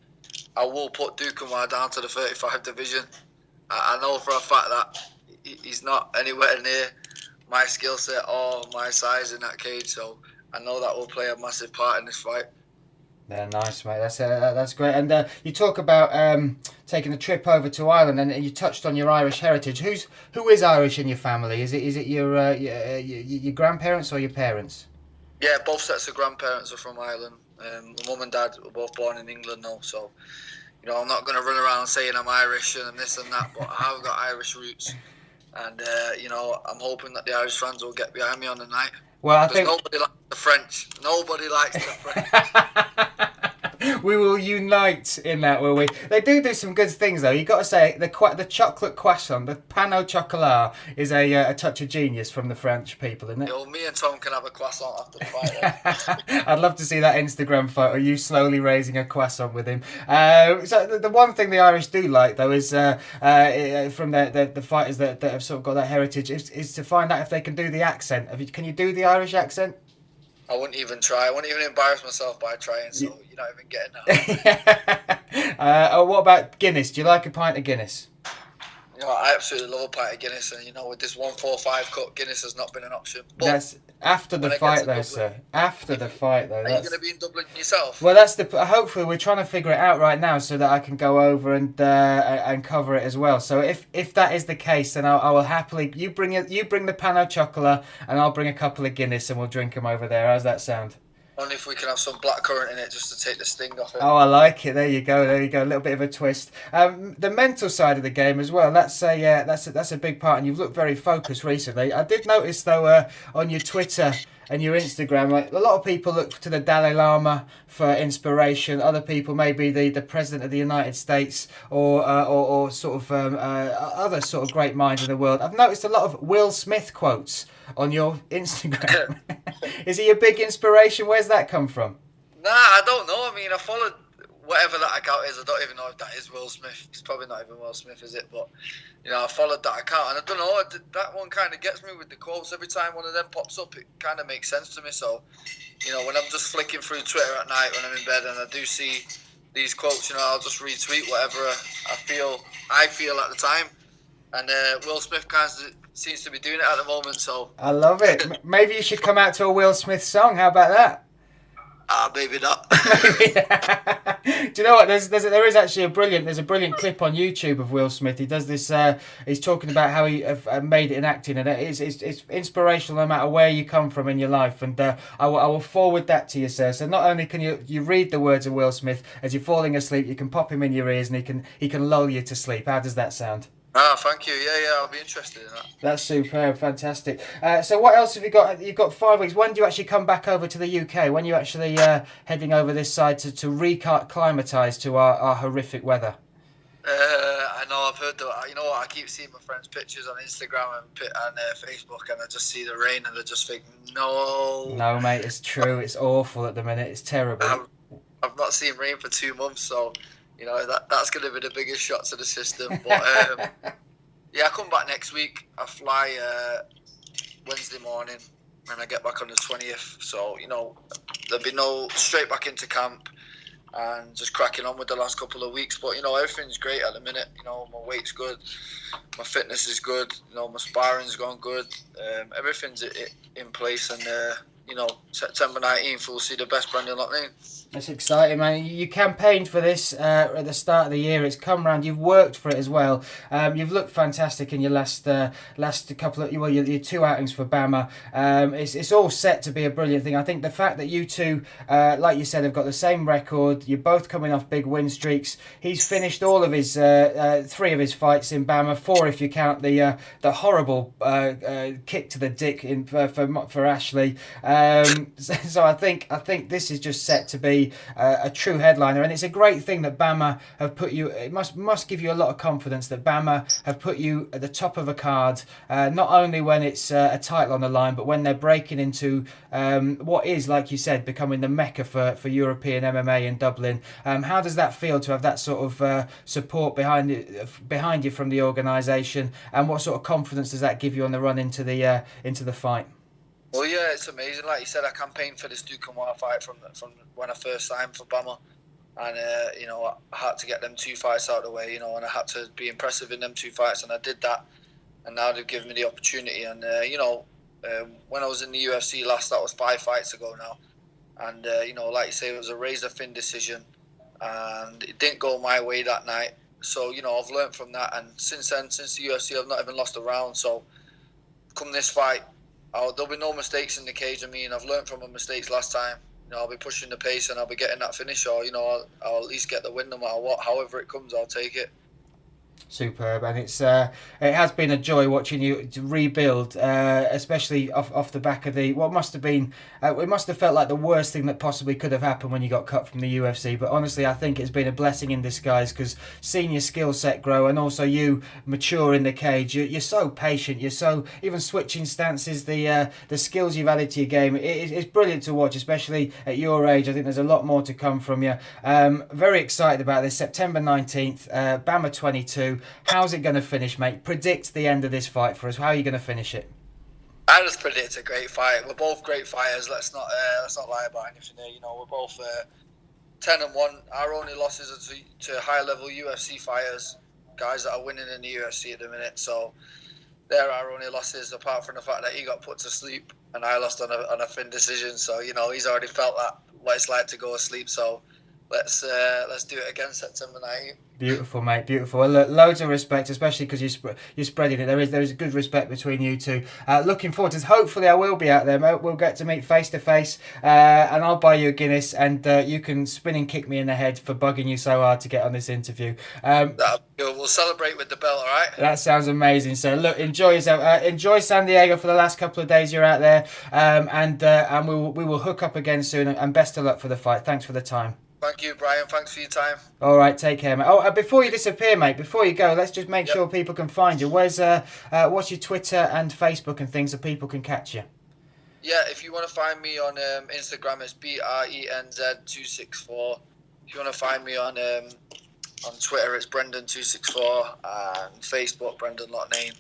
I will put Dukanwa down to the 35 division. I know for a fact that he's not anywhere near my skill set or my size in that cage, so I know that will play a massive part in this fight. Yeah, nice, mate. That's great. And you talk about taking a trip over to Ireland, and you touched on your Irish heritage. Who is Irish in your family? Is it your grandparents or your parents? Yeah, both sets of grandparents are from Ireland. My mum and dad were both born in England now, so I'm not going to run around saying I'm Irish and this and that, but I have got Irish roots. And, I'm hoping that the Irish fans will get behind me on the night. Well, I think nobody likes the French. Nobody likes the French. We will unite in that, will we? They do some good things, though. You've got to say, the chocolate croissant, the pain au chocolat, is a touch of genius from the French people, isn't it? Me and Tom can have a croissant after the fight. I'd love to see that Instagram photo, you slowly raising a croissant with him. So the one thing the Irish do like, though, is from the fighters that have sort of got that heritage, is to find out if they can do the accent. Can you do the Irish accent? I wouldn't even try. I wouldn't even embarrass myself by trying, so you're not even getting that. What about Guinness? Do you like a pint of Guinness? I absolutely love a pint of Guinness, and with this 145 cut, Guinness has not been an option. But that's after the fight, though, sir. After the fight, though. Are you going to be in Dublin yourself? Well, that's hopefully we're trying to figure it out right now so that I can go over and cover it as well. So if that is the case, then I will happily you bring the Pano Chocolat and I'll bring a couple of Guinness and we'll drink them over there. How's that sound? Only if we can have some blackcurrant in it just to take the sting off it. Oh, I like it. There you go. A little bit of a twist. The mental side of the game as well. That's a big part, and you've looked very focused recently. I did notice though on your Twitter and your Instagram, like a lot of people look to the Dalai Lama for inspiration. Other people, maybe the President of the United States, or sort of other sort of great minds in the world. I've noticed a lot of Will Smith quotes on your Instagram. Is he a big inspiration? Where's that come from? Nah, I don't know. I mean, I followed whatever that account is. I don't even know if that is Will Smith. It's probably not even Will Smith, is it? But I followed that account, and I don't know. That one kind of gets me with the quotes. Every time one of them pops up, it kind of makes sense to me. So, when I'm just flicking through Twitter at night when I'm in bed, and I do see these quotes, I'll just retweet whatever I feel at the time. And Will Smith kind of seems to be doing it at the moment. So I love it. Maybe you should come out to a Will Smith song. How about that? Maybe not. Do you know what? There is actually a brilliant clip on YouTube of Will Smith. He does this. He's talking about how he made it in acting, and it's inspirational no matter where you come from in your life. And I will forward that to you, sir. So not only can you read the words of Will Smith as you're falling asleep, you can pop him in your ears, and he can lull you to sleep. How does that sound? Thank you. Yeah, I'll be interested in that. That's superb, fantastic. So what else have you got? You've got 5 weeks. When do you actually come back over to the UK? When are you actually heading over this side to re-climatise to our horrific weather? I know, I've heard that. You know what? I keep seeing my friends' pictures on Instagram and Facebook, and I just see the rain, and I just think, no. No, mate, it's true. It's awful at the minute. It's terrible. I've not seen rain for 2 months, so that's going to be the biggest shot to the system. But I come back next week. I fly Wednesday morning, and I get back on the 20th. So there'll be no straight back into camp and just cracking on with the last couple of weeks. But everything's great at the minute. My weight's good, my fitness is good. My sparring's gone good. Everything's in place, and September 19th we'll see the best Bryan Lacey. It's exciting, man. You campaigned for this at the start of the year. It's come round. You've worked for it as well. You've looked fantastic in your last couple of your 2 outings for BAMMA. It's all set to be a brilliant thing. I think the fact that you two, like you said, have got the same record. You're both coming off big win streaks. He's finished all of his 3 of his fights in BAMMA, 4 if you count the horrible kick to the dick for Ashley. So I think this is just set to be a true headliner, and it's a great thing that BAMMA have put you. It must give you a lot of confidence that BAMMA have put you at the top of a card, not only when it's a title on the line, but when they're breaking into what is, like you said, becoming the mecca for European MMA in Dublin. How does that feel to have that sort of support behind you from the organisation, and what sort of confidence does that give you on the run into the fight? Well, yeah, it's amazing. Like you said, I campaigned for this Duke and Wild fight from when I first signed for BAMMA, and I had to get them 2 fights out of the way, and I had to be impressive in them 2 fights, and I did that. And now they've given me the opportunity, and when I was in the UFC last, that was 5 fights ago now, and like you say, it was a razor thin decision, and it didn't go my way that night. So I've learned from that, and since then, since the UFC, I've not even lost a round. So come this fight, there'll be no mistakes in the cage. I mean, I've learned from my mistakes last time. I'll be pushing the pace, and I'll be getting that finish, or I'll at least get the win no matter what. However it comes, I'll take it. Superb, and it has been a joy watching you rebuild, especially off the back of what must have been. It must have felt like the worst thing that possibly could have happened when you got cut from the UFC. But honestly, I think it's been a blessing in disguise, because seeing your skill set grow, and also you mature in the cage. You're so patient. You're so, even switching stances, the skills you've added to your game. It's brilliant to watch, especially at your age. I think there's a lot more to come from you. Very excited about this. September 19th, BAMMA 22. How's it going to finish, mate? Predict the end of this fight for us. How are you going to finish it? I just predict a great fight. We're both great fighters. Let's not lie about anything here. We're both 10-1. Our only losses are to high-level UFC fighters. guys that are winning in the UFC at the minute. So they're our only losses, apart from the fact that he got put to sleep and I lost on a thin decision. So he's already felt that what it's like to go asleep. So let's do it again September 19th. Beautiful, mate. Beautiful. Well, look, loads of respect, especially because you're spreading it. There is a good respect between you two. Looking forward to this. Hopefully, I will be out there, mate. We'll get to meet face to face, and I'll buy you a Guinness, and you can spin and kick me in the head for bugging you so hard to get on this interview. We'll celebrate with the belt, all right? That sounds amazing. So look, enjoy yourself. Enjoy San Diego for the last couple of days you're out there, and we will hook up again soon. And best of luck for the fight. Thanks for the time. Thank you, Brian. Thanks for your time. All right, take care, mate. Oh, before you disappear, mate, before you go, let's just make sure people can find you. What's your Twitter and Facebook and things so people can catch you? Yeah, if you want to find me on Instagram, it's BRENZ264. If you want to find me on Twitter, it's Brendan264, and Facebook, Brendan Loughnane.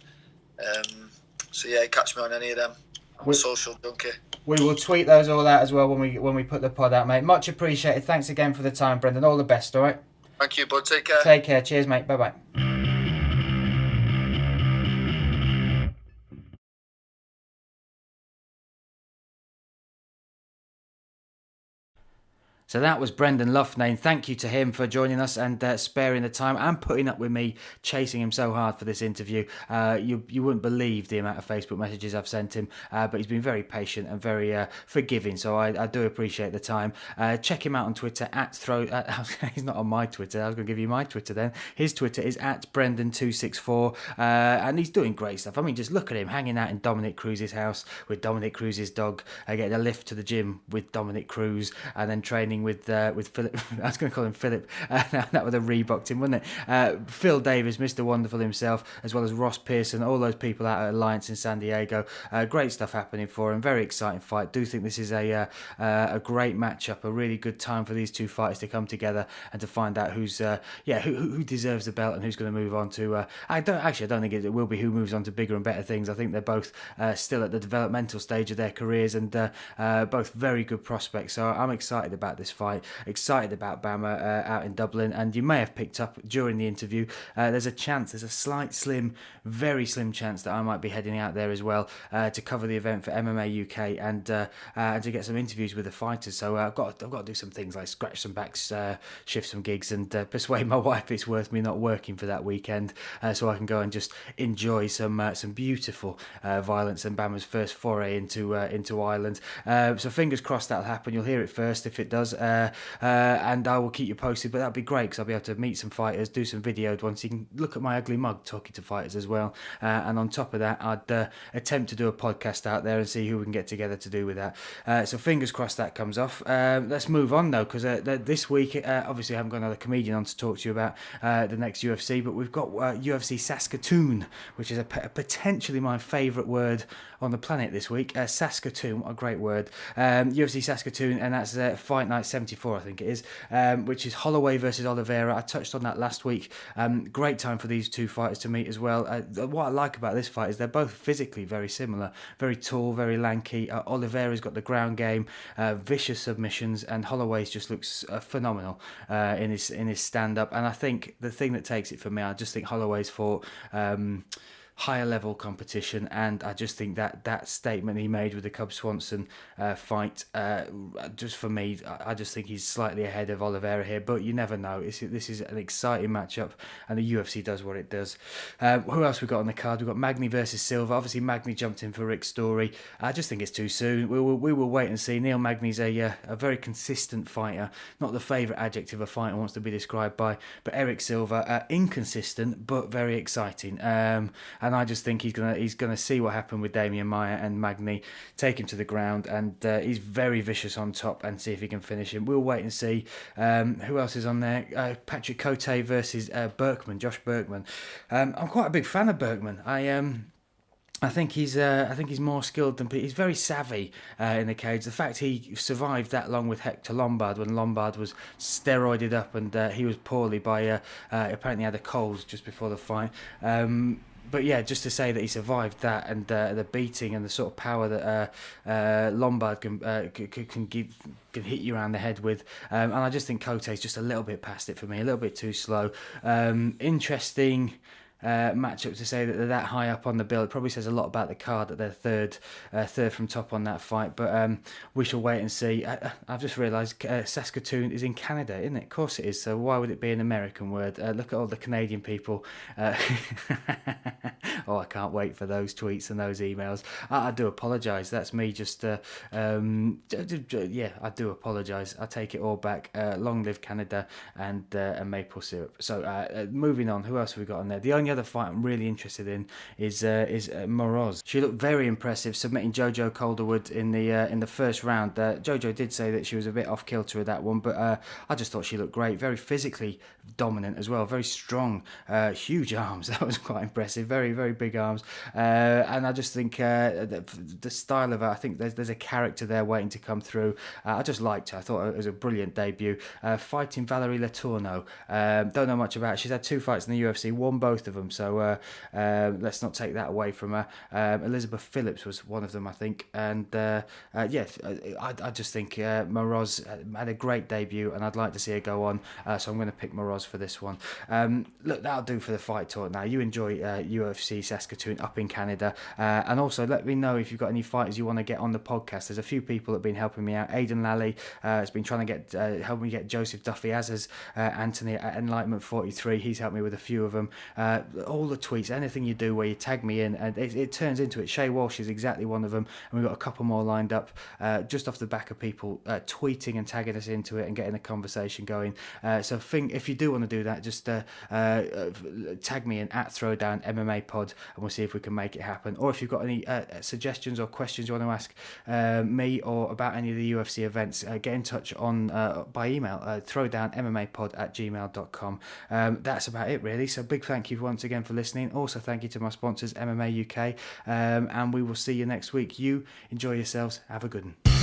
So yeah, catch me on any of them. I'm a social junkie. We will tweet those all out as well when we put the pod out, mate. Much appreciated. Thanks again for the time, Brendan. All the best, all right? Thank you, bud. Take care. Take care. Cheers, mate. Bye-bye. So that was Brendan Loughnane. Thank you to him for joining us and sparing the time and putting up with me chasing him so hard for this interview. You wouldn't believe the amount of Facebook messages I've sent him, but he's been very patient and very forgiving, so I do appreciate the time. Check him out on Twitter, he's not on my Twitter, I was going to give you my Twitter then. His Twitter is @Brendan264, and he's doing great stuff. I mean, just look at him hanging out in Dominic Cruz's house with Dominic Cruz's dog, getting a lift to the gym with Dominic Cruz, and then training with Philip. I was going to call him Philip. That would have Reebooked him, wouldn't it? Phil Davis, Mr. Wonderful himself, as well as Ross Pearson, all those people out at Alliance in San Diego. Great stuff happening for him. Very exciting fight. Do think this is a great matchup. A really good time for these two fighters to come together and to find out who deserves the belt and who's going to move on to. I don't think it will be who moves on to bigger and better things. I think they're both still at the developmental stage of their careers and both very good prospects. So I'm excited about this fight, excited about BAMMA out in Dublin, and you may have picked up during the interview there's a slight very slim chance that I might be heading out there as well to cover the event for MMA UK and to get some interviews with the fighters. So I've got to do some things like scratch some backs, shift some gigs, and persuade my wife it's worth me not working for that weekend, so I can go and just enjoy some beautiful violence and BAMMA's first foray into Ireland. So fingers crossed that'll happen. You'll hear it first if it does, and I will keep you posted. But that'll be great because I'll be able to meet some fighters, do some videos once. You can look at my ugly mug talking to fighters as well, and on top of that I'd attempt to do a podcast out there and see who we can get together to do with that. So fingers crossed that comes off. Let's move on though, because this week obviously I haven't got another comedian on to talk to you about the next UFC, but we've got UFC Saskatoon, which is potentially my favourite word on the planet this week. Saskatoon, what a great word. UFC Saskatoon, and that's Fight Night 74, I think it is, which is Holloway versus Oliveira. I touched on that last week. Great time for these two fighters to meet as well. What I like about this fight is they're both physically very similar, very tall, very lanky. Oliveira's got the ground game, vicious submissions, and Holloway's just looks phenomenal in his stand-up. And I think the thing that takes it for me, I just think Holloway's fought higher level competition, and I just think that statement he made with the Cub Swanson fight, just for me, I just think he's slightly ahead of Oliveira here, but you never know. This is an exciting matchup, and the UFC does what it does. Who else we got on the card? We've got Magny versus Silva. Obviously Magny jumped in for Rick Story. I just think it's too soon. We will wait and see. Neil Magny's a very consistent fighter, not the favourite adjective a fighter wants to be described by, but Eric Silva, inconsistent but very exciting, and I just think he's gonna see what happened with Damian Maia and Magny, take him to the ground, and he's very vicious on top, and see if he can finish him. We'll wait and see. Who else is on there? Patrick Cote versus Berkman, Josh Berkman. I'm quite a big fan of Berkman. I think he's more skilled than Pete. He's very savvy in the cage. The fact he survived that long with Hector Lombard when Lombard was steroided up and he was poorly by apparently had a cold just before the fight. But yeah, just to say that he survived that and the beating and the sort of power that Lombard can give, can hit you around the head with, and I just think Kote's just a little bit past it for me, a little bit too slow. Interesting matchup to say that they're that high up on the bill. It probably says a lot about the card that they're third from top on that fight, but we shall wait and see. I've just realised Saskatoon is in Canada, isn't it? Of course it is, so why would it be an American word? Look at all the Canadian people. Oh, I can't wait for those tweets and those emails. I do apologise, that's me just yeah, I do apologise. I take it all back. Long live Canada and maple syrup. So moving on, who else have we got on there? The only other fight I'm really interested in is Moroz. She looked very impressive, submitting Jojo Calderwood in the first round. Jojo did say that she was a bit off kilter with that one, but I just thought she looked great, very physically dominant as well, very strong, huge arms. That was quite impressive, very, very big arms, and I just think the style of her, I think there's a character there waiting to come through. I just liked her. I thought it was a brilliant debut. Fighting Valerie Letourneau, don't know much about her. She's had 2 fights in the UFC, won both of them, so let's not take that away from her. Elizabeth Phillips was one of them, I think, and yeah, I just think Moroz had a great debut, and I'd like to see her go on, so I'm going to pick Moroz for this one. Look, that'll do for the fight talk now. You enjoy UFC Saskatoon up in Canada, and also let me know if you've got any fighters you want to get on the podcast. There's a few people that have been helping me out. Aidan Lally has been trying to get help me get Joseph Duffy, as has Anthony at Enlightenment 43. He's helped me with a few of them. All the tweets, anything you do where you tag me in, and it turns into it. Shay Walsh is exactly one of them, and we've got a couple more lined up just off the back of people tweeting and tagging us into it and getting a conversation going. So if you do want to do that, just tag me in at Throwdown MMA Pod, and we'll see if we can make it happen. Or if you've got any suggestions or questions you want to ask me or about any of the UFC events, get in touch on by email, throwdownmmapod@gmail.com. That's about it really. So big thank you once again for listening. Also thank you to my sponsors MMA UK, and we will see you next week. You enjoy yourselves. Have a good one.